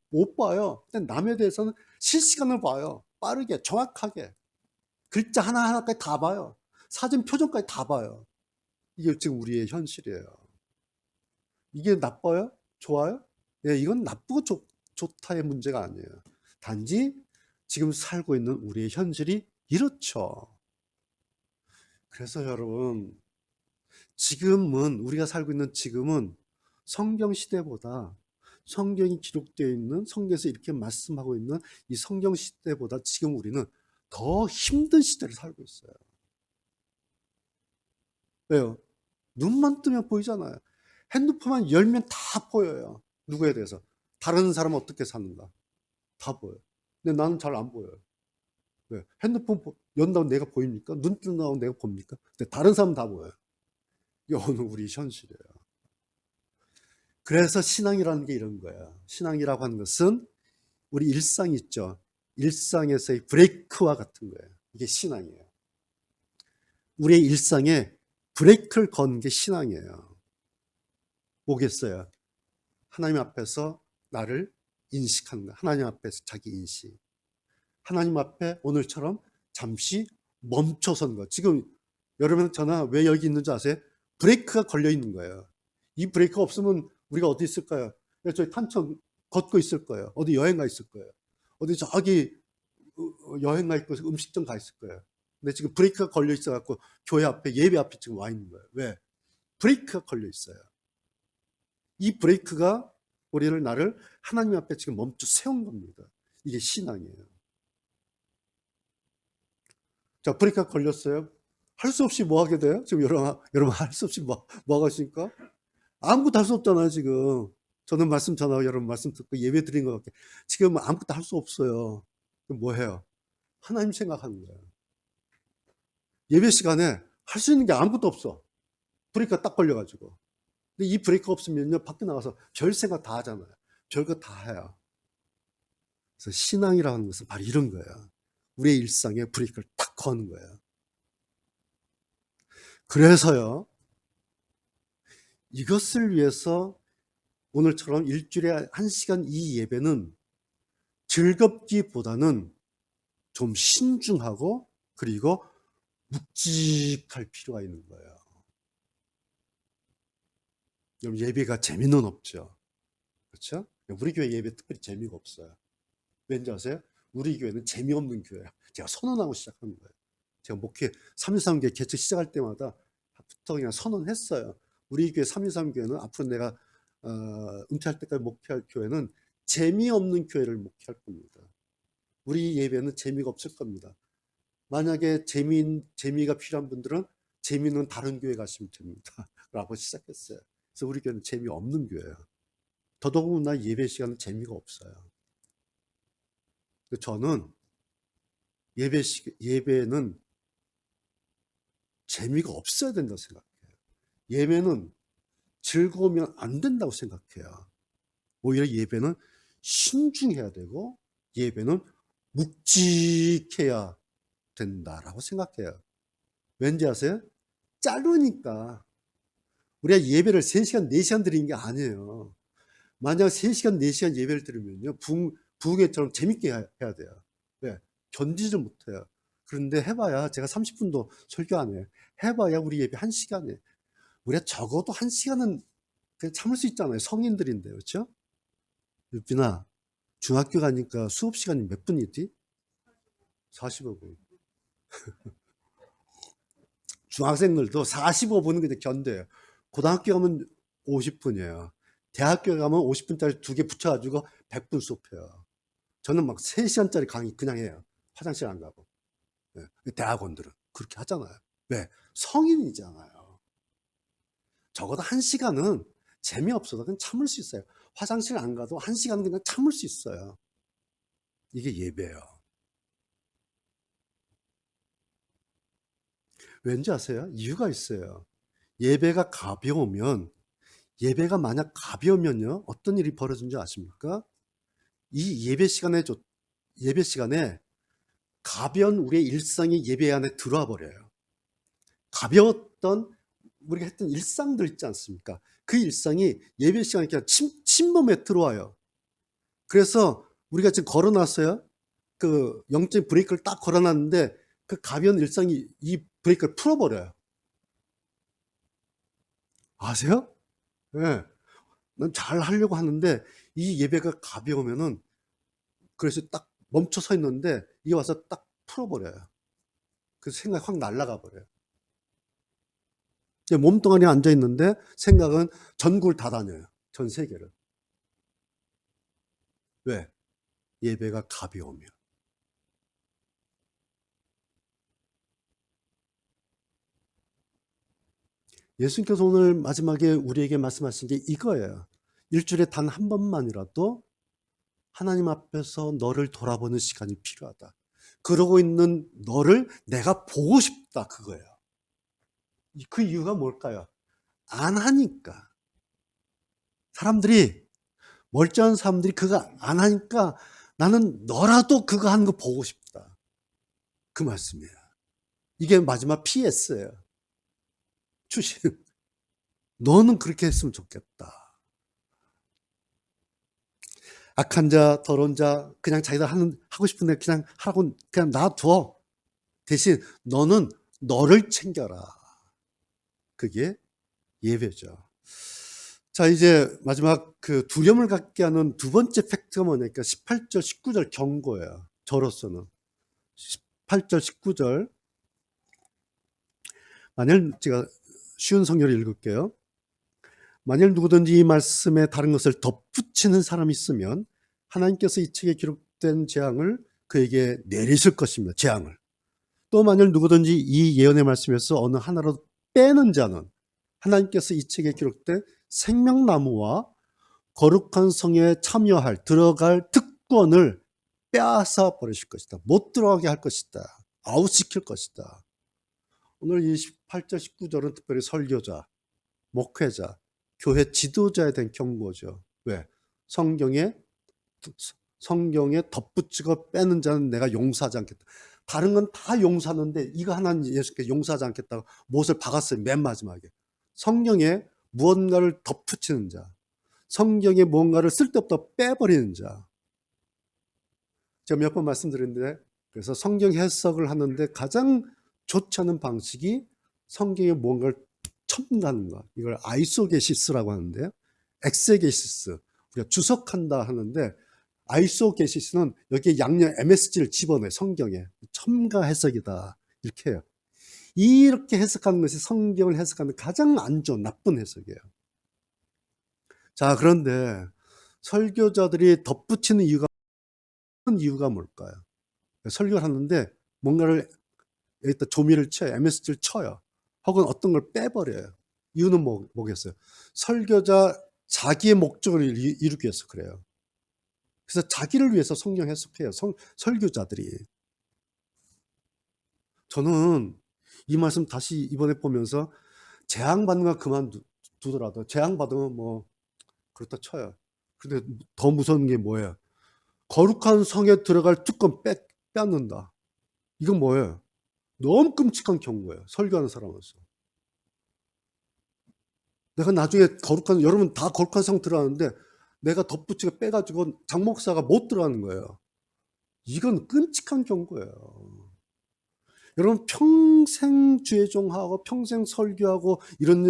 못 봐요. 근데 남에 대해서는 실시간으로 봐요. 빠르게, 정확하게. 글자 하나하나까지 다 봐요. 사진 표정까지 다 봐요. 이게 지금 우리의 현실이에요. 이게 나빠요? 좋아요? 예, 이건 나쁘고 좋다의 문제가 아니에요. 단지 지금 살고 있는 우리의 현실이 이렇죠. 그래서 여러분, 지금은, 우리가 살고 있는 지금은 성경 시대보다 성경이 기록되어 있는, 성경에서 이렇게 말씀하고 있는 이 성경 시대보다 지금 우리는 더 힘든 시대를 살고 있어요. 왜요? 눈만 뜨면 보이잖아요. 핸드폰만 열면 다 보여요. 누구에 대해서. 다른 사람은 어떻게 사는가. 다 보여요. 근데 나는 잘 안 보여요. 왜? 핸드폰 연다고 내가 보입니까? 눈 뜬다고 내가 봅니까? 근데 다른 사람은 다 보여요. 이게 오늘 우리 현실이에요. 그래서 신앙이라는 게 이런 거예요. 신앙이라고 하는 것은 우리 일상 있죠. 일상에서의 브레이크와 같은 거예요. 이게 신앙이에요. 우리의 일상에 브레이크를 거는 게 신앙이에요. 뭐겠어요? 하나님 앞에서 나를 인식하는 거예요. 하나님 앞에서 자기 인식. 하나님 앞에 오늘처럼 잠시 멈춰선 거. 지금 여러분 저나 왜 여기 있는지 아세요? 브레이크가 걸려 있는 거예요. 이 브레이크가 없으면 우리가 어디 있을까요? 저희 탄천 걷고 있을 거예요. 어디 여행 가 있을 거예요. 어디 저기 여행 가 있고 음식점 가 있을 거예요. 근데 지금 브레이크가 걸려 있어갖고 교회 앞에, 예배 앞에 지금 와 있는 거예요. 왜? 브레이크가 걸려 있어요. 이 브레이크가 나를 하나님 앞에 지금 멈춰 세운 겁니다. 이게 신앙이에요. 자, 브레이크가 걸렸어요. 할 수 없이 뭐 하게 돼요? 지금 여러분 할 수 없이 뭐 하십니까? 아무것도 할 수 없잖아요, 지금. 저는 말씀 전하고 여러분 말씀 듣고 예배 드린 것밖에. 지금 아무것도 할 수 없어요. 그럼 뭐 해요? 하나님 생각하는 거예요. 예배 시간에 할 수 있는 게 아무것도 없어. 브레이크가 딱 걸려가지고. 근데 이 브레이크가 없으면요, 밖에 나가서 별 생각 다 하잖아요. 별거 다 해요. 그래서 신앙이라는 것은 바로 이런 거예요. 우리의 일상에 브레이크를 딱 거는 거예요. 그래서요, 이것을 위해서 오늘처럼 일주일에 1시간 이 예배는 즐겁기보다는 좀 신중하고 그리고 묵직할 필요가 있는 거예요. 여러분, 예배가 재미는 없죠. 그렇죠? 우리 교회 예배 특별히 재미가 없어요. 왠지 아세요? 우리 교회는 재미없는 교회야. 제가 선언하고 시작한 거예요. 제가 목회 323교회 개최 시작할 때마다 부터 그냥 선언했어요. 우리 교회 323교회는 앞으로 내가 은퇴할 때까지 목회할 교회는 재미없는 교회를 목회할 겁니다. 우리 예배는 재미가 없을 겁니다. 만약에 재미가 필요한 분들은 재미는 다른 교회 가시면 됩니다. 라고 시작했어요. 그래서 우리 교회는 재미없는 교회예요. 더더군다나 예배 시간은 재미가 없어요. 저는 예배는 재미가 없어야 된다고 생각해요. 예배는 즐거우면 안 된다고 생각해요. 오히려 예배는 신중해야 되고 예배는 묵직해야 된다라고 생각해요. 왠지 아세요? 짧으니까. 우리가 예배를 3시간, 4시간 드리는 게 아니에요. 만약 3시간, 4시간 예배를 드리면요, 부흥회처럼 재밌게 해야 돼요. 왜? 견디지 못해요. 그런데 해봐야, 제가 30분도 설교 안 해요. 해봐야 우리 예배 1시간에. 우리가 적어도 1시간은 그냥 참을 수 있잖아요. 성인들인데, 그렇죠? 유빈아, 중학교 가니까 수업 시간이 몇 분이지? 45분. 중학생들도 45분은 그냥 견뎌요. 고등학교 가면 50분이에요. 대학교 가면 50분짜리 2개 붙여가지고 100분 수업해요. 저는 막 3시간짜리 강의 그냥 해요. 화장실 안 가고. 네. 대학원들은 그렇게 하잖아요. 왜? 성인이잖아요. 적어도 1시간은 재미없어도 그냥 참을 수 있어요. 화장실 안 가도 1시간은 그냥 참을 수 있어요. 이게 예배예요. 왠지 아세요? 이유가 있어요. 예배가 만약 가벼우면요, 어떤 일이 벌어진지 아십니까? 이 예배 시간에 가벼운 우리의 일상이 예배 안에 들어와 버려요. 가벼웠던 우리가 했던 일상들 있지 않습니까? 그 일상이 예배 시간에 그냥 침범에 들어와요. 그래서 우리가 지금 걸어놨어요. 그 영적인 브레이크를 딱 걸어놨는데 그 가벼운 일상이 이 브레이크를 풀어버려요. 아세요? 예. 네. 난 잘 하려고 하는데 이 예배가 가벼우면은 그래서 딱 멈춰 서 있는데 이게 와서 딱 풀어버려요. 그 생각이 확 날아가 버려요. 몸뚱아리 앉아 있는데 생각은 전국을 다 다녀요. 전 세계를. 왜? 예배가 가벼우면. 예수님께서 오늘 마지막에 우리에게 말씀하신 게 이거예요. 일주일에 단 한 번만이라도 하나님 앞에서 너를 돌아보는 시간이 필요하다. 그러고 있는 너를 내가 보고 싶다. 그거예요. 그 이유가 뭘까요? 안 하니까. 멀쩡한 사람들이 그거 안 하니까 나는 너라도 그거 하는 거 보고 싶다. 그 말씀이에요. 이게 마지막 PS예요. 추신. 너는 그렇게 했으면 좋겠다. 악한 자, 더러운 자, 그냥 자기들 하고 싶은데 그냥 하고 그냥 놔둬. 대신 너는 너를 챙겨라. 그게 예배죠. 자, 이제 마지막 그 두려움을 갖게 하는 두 번째 팩트가 뭐냐니까 18절, 19절 경고예요. 저로서는. 18절, 19절 만일 제가 쉬운 성경을 읽을게요. 만일 누구든지 이 말씀에 다른 것을 덧붙이는 사람이 있으면 하나님께서 이 책에 기록된 재앙을 그에게 내리실 것입니다. 재앙을. 또 만일 누구든지 이 예언의 말씀에서 어느 하나라도 빼는 자는 하나님께서 이 책에 기록된 생명나무와 거룩한 성에 참여할 들어갈 특권을 빼앗아 버리실 것이다. 못 들어가게 할 것이다. 아웃시킬 것이다. 오늘 28절 19절은 특별히 설교자, 목회자, 교회 지도자에 대한 경고죠. 왜? 성경에 덧붙이고 빼는 자는 내가 용서하지 않겠다. 다른 건 다 용서하는데 이거 하나는 예수께 용서하지 않겠다고 못을 박았어요. 맨 마지막에. 성경에 무언가를 덧붙이는 자, 성경에 무언가를 쓸데없다 빼버리는 자. 제가 몇 번 말씀드렸는데, 그래서 성경 해석을 하는데 가장 좋지 않은 방식이 성경에 무언가를 첨가하는 것. 이걸 아이소게시스라고 하는데요. 엑세게시스. 우리가 주석한다 하는데, 아이소게시스는 여기에 양념 MSG를 집어넣어요. 성경에. 첨가 해석이다. 이렇게 해요. 이렇게 해석하는 것이 성경을 해석하는 가장 안 좋은 나쁜 해석이에요. 자, 그런데 설교자들이 덧붙이는 이유가 뭘까요? 설교를 하는데 뭔가를 여기다 조미를 쳐요. MSG를 쳐요. 혹은 어떤 걸 빼버려요. 이유는 뭐겠어요? 설교자 자기의 목적을 이루기 위해서 그래요. 그래서 자기를 위해서 성경 해석해요. 설교자들이. 저는 이 말씀 다시 이번에 보면서 재앙받는 거 그만두더라도 재앙받으면 뭐 그렇다 쳐요. 근데 더 무서운 게 뭐예요? 거룩한 성에 들어갈 특권 빼앗는다. 이건 뭐예요? 너무 끔찍한 경고예요. 설교하는 사람으로서. 내가 나중에 여러분 다 거룩한 성 들어가는데 내가 덧붙이고 빼가지고 장 목사가 못 들어가는 거예요. 이건 끔찍한 경고예요. 여러분 평생 주의종하고 평생 설교하고 이런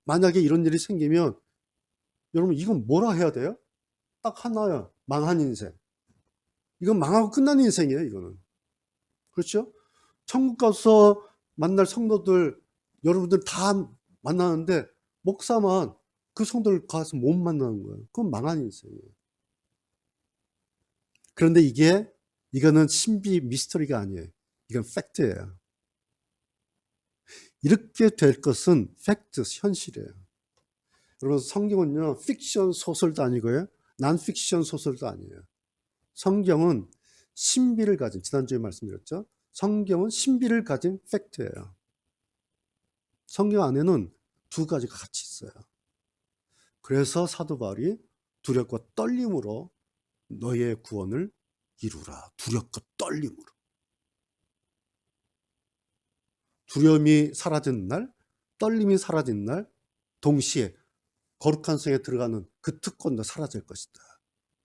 만약에 이런 일이 생기면 여러분 이건 뭐라 해야 돼요? 딱 하나야. 망한 인생. 이건 망하고 끝난 인생이에요. 이거는. 그렇죠? 천국 가서 만날 성도들 여러분들 다 만나는데 목사만 그 성도를 가서 못 만나는 거예요. 그건 망한 인생이에요. 그런데 이거는 신비 미스터리가 아니에요. 이건 팩트예요. 이렇게 될 것은 팩트, 현실이에요. 여러분 성경은요 픽션 소설도 아니고요 난 픽션 소설도 아니에요. 성경은 신비를 가진, 지난주에 말씀드렸죠. 성경은 신비를 가진 팩트예요. 성경 안에는 두 가지가 같이 있어요. 그래서 사도 바울이 두렵고 떨림으로 너의 구원을 이루라. 두렵고 떨림으로. 두려움이 사라진 날, 떨림이 사라진 날, 동시에 거룩한 성에 들어가는 그 특권도 사라질 것이다.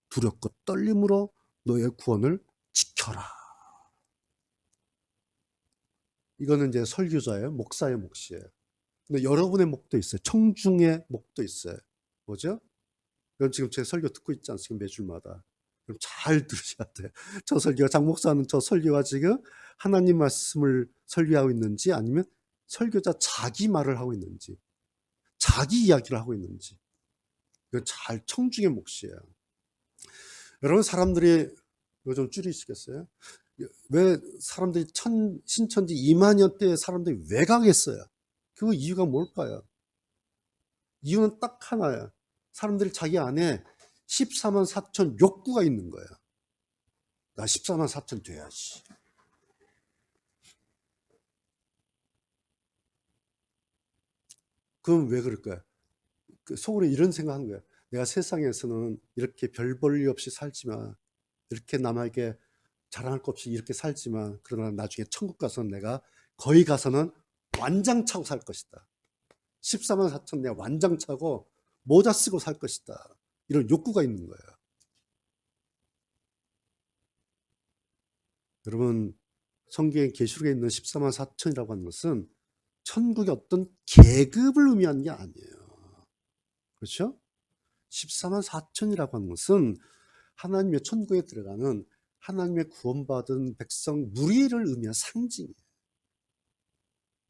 두렵고 떨림으로 너의 구원을 지켜라. 이거는 이제 설교자예요. 목사의 몫이에요. 근데 여러분의 몫도 있어요. 청중의 몫도 있어요. 뭐죠? 그럼 지금 제 설교 듣고 있지 않습니까? 매주마다. 그럼 잘 들으셔야 돼요. 저 설교가, 장 목사는 저 설교가 지금 하나님 말씀을 설교하고 있는지 아니면 설교자 자기 말을 하고 있는지, 자기 이야기를 하고 있는지. 이건 잘 청중의 몫이에요. 여러분 사람들이 이거 좀 줄이시겠어요? 왜 사람들이 신천지 2만 년대 사람들이 왜 가겠어요? 그 이유가 뭘까요? 이유는 딱 하나예요. 사람들이 자기 안에 14만 4천 욕구가 있는 거예요. 나 14만 4천 돼야지. 그럼 왜 그럴까요? 속으로 이런 생각하는 거예요. 내가 세상에서는 이렇게 별 볼 일 없이 살지만, 이렇게 남에게 자랑할 것 없이 이렇게 살지만, 그러나 나중에 천국 가서는 내가 거기 가서는 완장차고 살 것이다. 14만 4천 내가 완장차고 모자 쓰고 살 것이다. 이런 욕구가 있는 거예요. 여러분 성경에 계시록에 있는 14만 4천이라고 하는 것은 천국의 어떤 계급을 의미하는 게 아니에요. 그렇죠? 14만 4천이라고 하는 것은 하나님의 천국에 들어가는 하나님의 구원받은 백성 무리를 의미하는 상징이에요.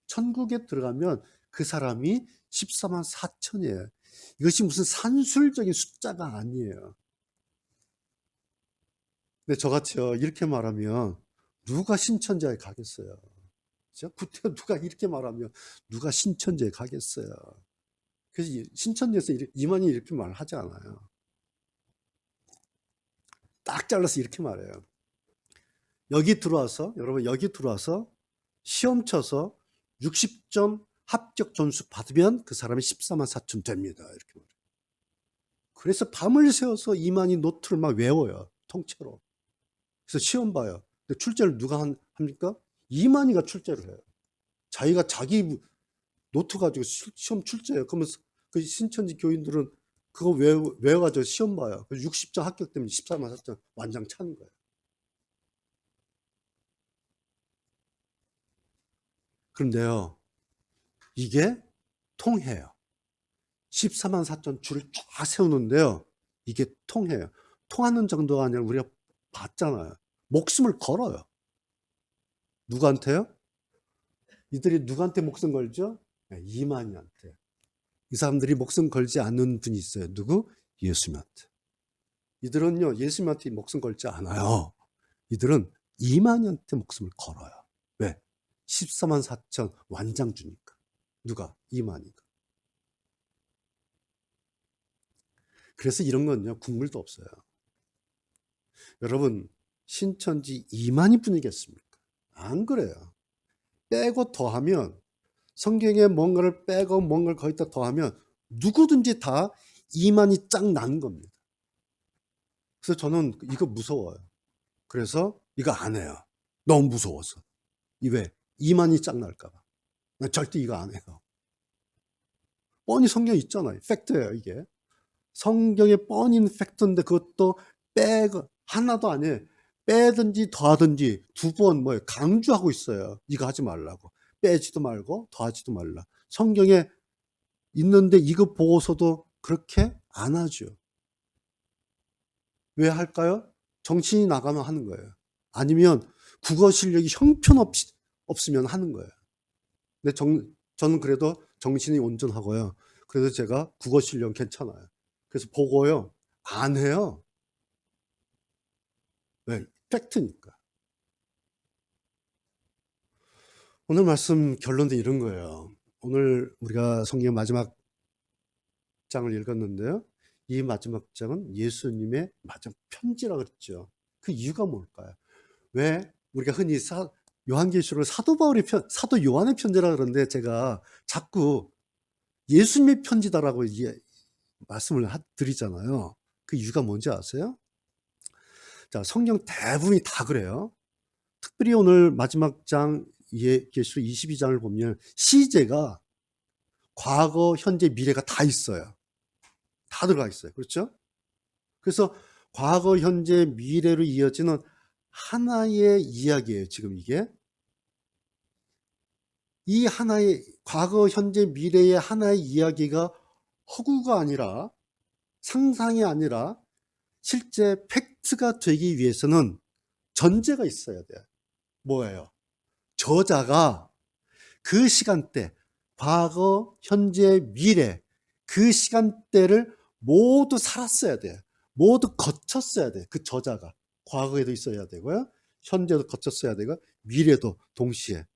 천국에 들어가면 그 사람이 14만 4천이에요. 이것이 무슨 산술적인 숫자가 아니에요. 근데 저같이요, 이렇게 말하면 누가 신천지에 가겠어요? 그죠? 구태여 누가 이렇게 말하면 누가 신천지에 가겠어요? 그래서 신천지에서 이만희 이렇게 말하지 않아요. 딱 잘라서 이렇게 말해요. 여기 들어와서, 여러분 여기 들어와서 시험 쳐서 60점 합격 점수 받으면 그 사람이 14만 4천 됩니다. 이렇게 말해요. 그래서 밤을 새워서 이만희 노트를 막 외워요. 통째로. 그래서 시험 봐요. 근데 출제를 누가 합니까? 이만희가 출제를 해요. 자기가 자기 노트 가지고 시험 출제해요. 그러면 그 신천지 교인들은 그거 외워가지고 시험 봐요. 60점 합격되면 14만 4천 완장 차는 거예요. 그런데요, 이게 통해요. 14만 4천 줄을 쫙 세우는데요, 이게 통해요. 통하는 정도가 아니라 우리가 봤잖아요. 목숨을 걸어요. 누구한테요? 이들이 누구한테 목숨 걸죠? 이만희한테. 이 사람들이 목숨 걸지 않는 분이 있어요. 누구? 예수님한테. 이들은요, 예수님한테 목숨 걸지 않아요. 이들은 이만희한테 목숨을 걸어요. 왜? 14만 4천 완장 주니까. 누가? 이만희가. 그래서 이런 건요, 국물도 없어요. 여러분, 신천지 이만희 뿐이겠습니까? 안 그래요. 빼고 더하면, 성경에 뭔가를 빼고 뭔가를 거기다 더하면 누구든지 다 이만희 짱 나는 겁니다. 그래서 저는 이거 무서워요. 그래서 이거 안 해요. 너무 무서워서. 이 왜? 이만희 짱 날까봐. 난 절대 이거 안 해요. 뻔히 성경에 있잖아요. 팩트예요, 이게. 성경에 뻔히 있는 팩트인데 그것도 빼고 하나도 아니에요. 빼든지 더하든지 두 번 뭐 강조하고 있어요. 이거 하지 말라고. 빼지도 말고 더하지도 말라. 성경에 있는데 이거 보고서도 그렇게 안 하죠. 왜 할까요? 정신이 나가면 하는 거예요. 아니면 국어 실력이 형편없으면 하는 거예요. 근데 저는 그래도 정신이 온전하고요. 그래서 제가 국어 실력 괜찮아요. 그래서 보고요. 안 해요. 왜? 팩트니까. 오늘 말씀 결론도 이런 거예요. 오늘 우리가 성경 마지막 장을 읽었는데요. 이 마지막 장은 예수님의 마지막 편지라고 그랬죠. 그 이유가 뭘까요? 왜 우리가 흔히 요한계시록을 사도 요한의 편지라 그러는데 제가 자꾸 예수님의 편지다라고 말씀을 드리잖아요. 그 이유가 뭔지 아세요? 자, 성경 대부분이 다 그래요. 특별히 오늘 마지막 장 계시록 22장을 보면 시제가 과거, 현재, 미래가 다 있어요. 다 들어가 있어요. 그렇죠? 그래서 과거, 현재, 미래로 이어지는 하나의 이야기예요. 지금 이게. 이 하나의 과거, 현재, 미래의 하나의 이야기가 허구가 아니라 상상이 아니라 실제 팩트가 되기 위해서는 전제가 있어야 돼요. 뭐예요? 저자가 그 시간대, 과거, 현재, 미래 그 시간대를 모두 살았어야 돼요. 모두 거쳤어야 돼요. 그 저자가. 과거에도 있어야 되고요. 현재도 거쳤어야 되고 미래도 동시에.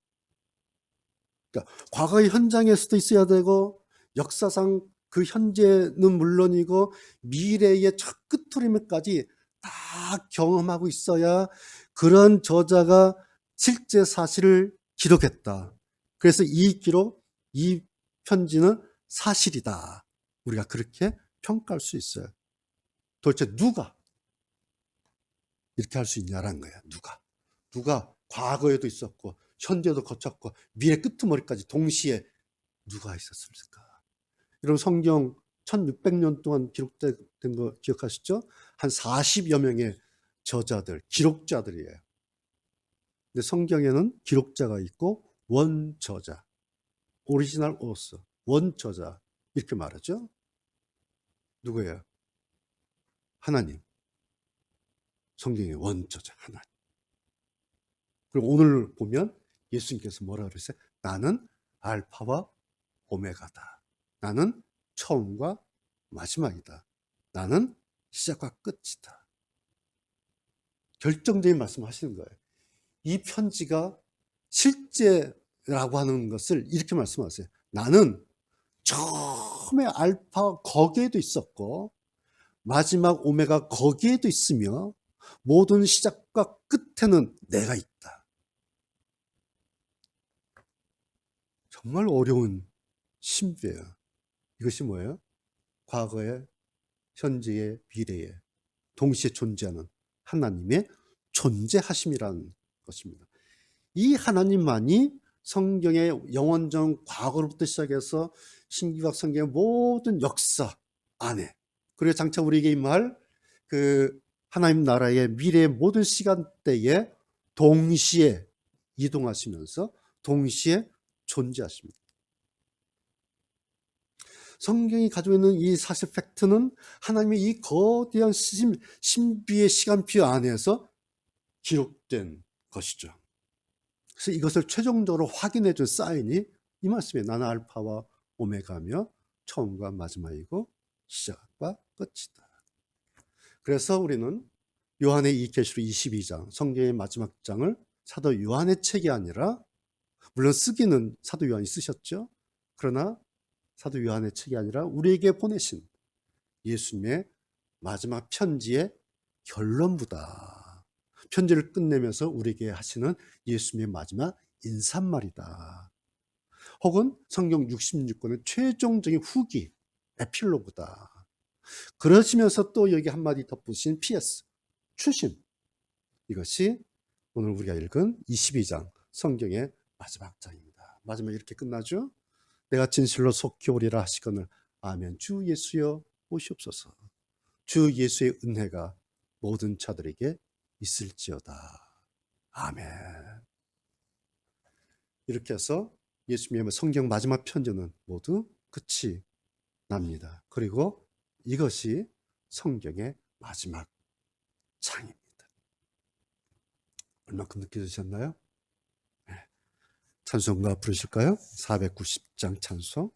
그러니까 과거의 현장에서도 있어야 되고 역사상 그 현재는 물론이고 미래의 저 끝부분까지 다 경험하고 있어야 그런 저자가 실제 사실을 기록했다. 그래서 이 기록, 이 편지는 사실이다. 우리가 그렇게 평가할 수 있어요. 도대체 누가 이렇게 할 수 있냐라는 거예요. 누가 과거에도 있었고 현재도 거쳤고 미래 끄트머리까지 동시에 누가 있었습니까? 여러분 성경 1600년 동안 기록된 거 기억하시죠? 한 40여 명의 저자들, 기록자들이에요. 근데 성경에는 기록자가 있고 원저자, 오리지널 오서, 원저자 이렇게 말하죠. 누구예요? 하나님. 성경의 원저자 하나님. 그리고 오늘 보면 예수님께서 뭐라 그러세요? 나는 알파와 오메가다. 나는 처음과 마지막이다. 나는 시작과 끝이다. 결정적인 말씀을 하시는 거예요. 이 편지가 실제라고 하는 것을 이렇게 말씀하세요. 나는 처음에 알파 거기에도 있었고 마지막 오메가 거기에도 있으며 모든 시작과 끝에는 내가 있다. 정말 어려운 신비예요. 이것이 뭐예요? 과거에, 현재에, 미래에 동시에 존재하는 하나님의 존재하심이라는 것입니다. 이 하나님만이 성경의 영원전 과거로부터 시작해서 신구약 성경의 모든 역사 안에, 그리고 장차 우리에게 임할 그 하나님 나라의 미래의 모든 시간대에 동시에 이동하시면서 동시에 존재하십니다. 성경이 가지고 있는 이 사실 팩트는 하나님의 이 거대한 신비의 시간표 안에서 기록된 것이죠. 그래서 이것을 최종적으로 확인해 준 사인이 이 말씀이에요. 나는 알파와 오메가며 처음과 마지막이고 시작과 끝이다. 그래서 우리는 요한의 이 계시록 22장, 성경의 마지막 장을 사도 요한의 책이 아니라, 물론 쓰기는 사도 요한이 쓰셨죠. 그러나 사도 요한의 책이 아니라 우리에게 보내신 예수님의 마지막 편지의 결론부다. 편지를 끝내면서 우리에게 하시는 예수님의 마지막 인사말이다. 혹은 성경 66권의 최종적인 후기, 에필로그다. 그러시면서 또 여기 한마디 덧붙인 PS, 출신. 이것이 오늘 우리가 읽은 22장 성경의 마지막 장입니다. 마지막 이렇게 끝나죠. 내가 진실로 속히 오리라 하시거늘 아멘. 주 예수여 오시옵소서. 주 예수의 은혜가 모든 자들에게 있을지어다. 아멘. 이렇게 해서 예수님의 성경 마지막 편지는 모두 끝이 납니다. 그리고 이것이 성경의 마지막 장입니다. 얼마큼 느껴지셨나요? 네. 찬송가 부르실까요? 490장 찬송.